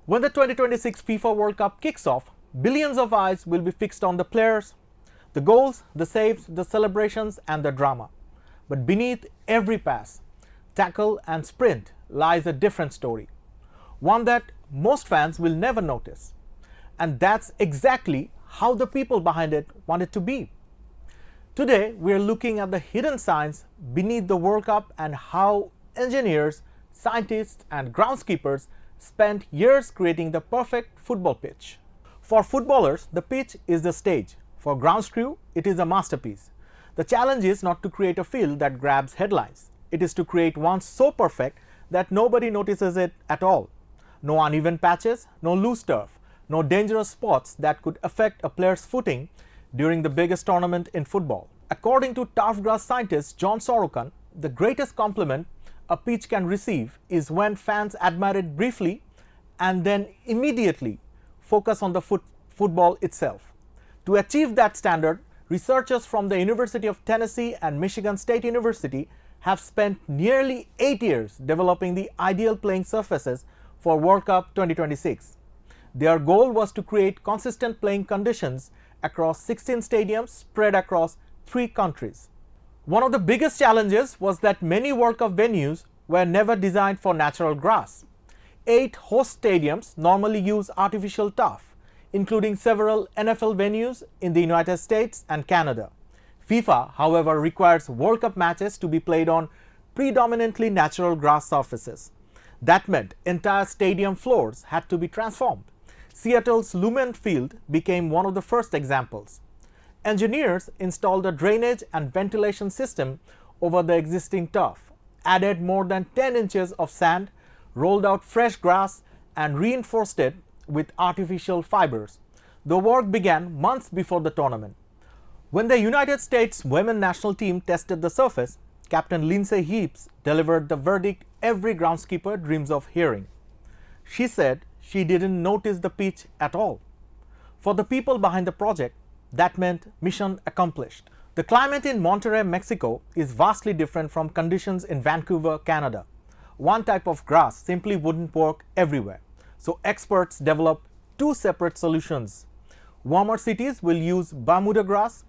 When the 2026 FIFA World Cup kicks off, billions of eyes will be fixed on the players, the goals, the saves, the celebrations, and the drama. But beneath every pass, tackle, and sprint lies a different story, one that most fans will never notice. And that's exactly how the people behind it want it to be. Today, we are looking at the hidden science beneath the World Cup and how engineers, scientists, and groundskeepers spent years creating the perfect football pitch. For footballers, the pitch is the stage. For grounds crew, it is a masterpiece. The challenge is not to create a field that grabs headlines. It is to create one so perfect that nobody notices it at all. No uneven patches, no loose turf, no dangerous spots that could affect a player's footing during the biggest tournament in football. According to turf grass scientist John Sorokan, the greatest compliment a pitch can receive is when fans admire it briefly and then immediately focus on the football itself. To achieve that standard, researchers from the University of Tennessee and Michigan State University have spent nearly 8 years developing the ideal playing surfaces for World Cup 2026. Their goal was to create consistent playing conditions across 16 stadiums spread across 3 countries. One of the biggest challenges was that many World Cup venues were never designed for natural grass. 8 host stadiums normally use artificial turf, including several NFL venues in the United States and Canada. FIFA, however, requires World Cup matches to be played on predominantly natural grass surfaces. That meant entire stadium floors had to be transformed. Seattle's Lumen Field became one of the first examples. Engineers installed a drainage and ventilation system over the existing turf, added more than 10 inches of sand, rolled out fresh grass, and reinforced it with artificial fibers. The work began months before the tournament. When the United States women's national team tested the surface, Captain Lindsay Heaps delivered the verdict every groundskeeper dreams of hearing. She said she didn't notice the pitch at all. For the people behind the project, that meant mission accomplished. The climate in Monterrey, Mexico is vastly different from conditions in Vancouver, Canada. One type of grass simply wouldn't work everywhere. So experts developed 2 separate solutions. Warmer cities will use Bermuda grass,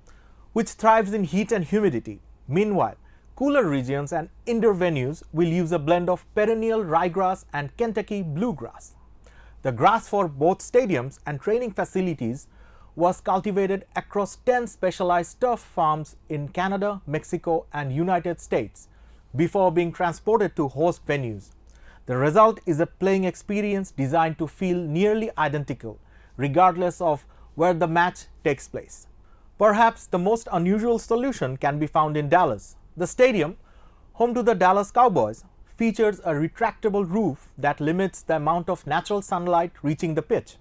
which thrives in heat and humidity. Meanwhile, cooler regions and indoor venues will use a blend of perennial ryegrass and Kentucky bluegrass. The grass for both stadiums and training facilities was cultivated across 10 specialized turf farms in Canada, Mexico, and United States before being transported to host venues. The result is a playing experience designed to feel nearly identical, regardless of where the match takes place. Perhaps the most unusual solution can be found in Dallas. The stadium, home to the Dallas Cowboys, features a retractable roof that limits the amount of natural sunlight reaching the pitch.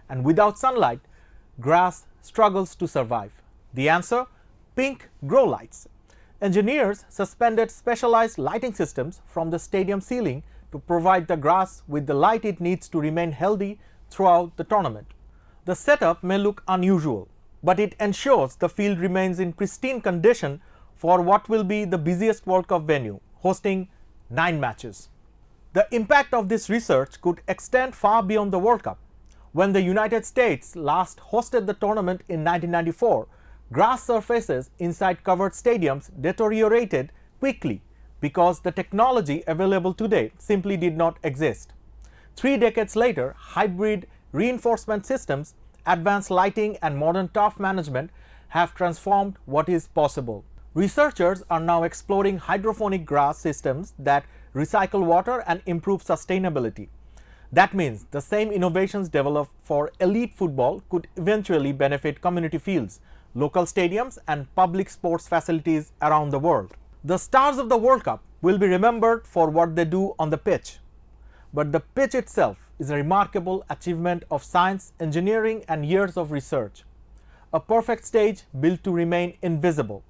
And without sunlight, grass struggles to survive. The answer? Pink grow lights. Engineers suspended specialized lighting systems from the stadium ceiling to provide the grass with the light it needs to remain healthy throughout the tournament. The setup may look unusual, but it ensures the field remains in pristine condition for what will be the busiest World Cup venue, hosting 9 matches. The impact of this research could extend far beyond the World Cup. When the United States last hosted the tournament in 1994, grass surfaces inside covered stadiums deteriorated quickly because the technology available today simply did not exist. 3 decades later, hybrid reinforcement systems, advanced lighting, and modern turf management have transformed what is possible. Researchers are now exploring hydroponic grass systems that recycle water and improve sustainability. That means the same innovations developed for elite football could eventually benefit community fields, local stadiums, and public sports facilities around the world. The stars of the World Cup will be remembered for what they do on the pitch. But the pitch itself is a remarkable achievement of science, engineering, and years of research. A perfect stage built to remain invisible.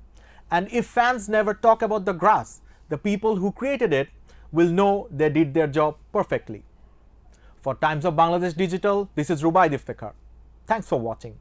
And if fans never talk about the grass, the people who created it will know they did their job perfectly. For Times of Bangladesh Digital, this is Rubaid Iftekhar. Thanks for watching.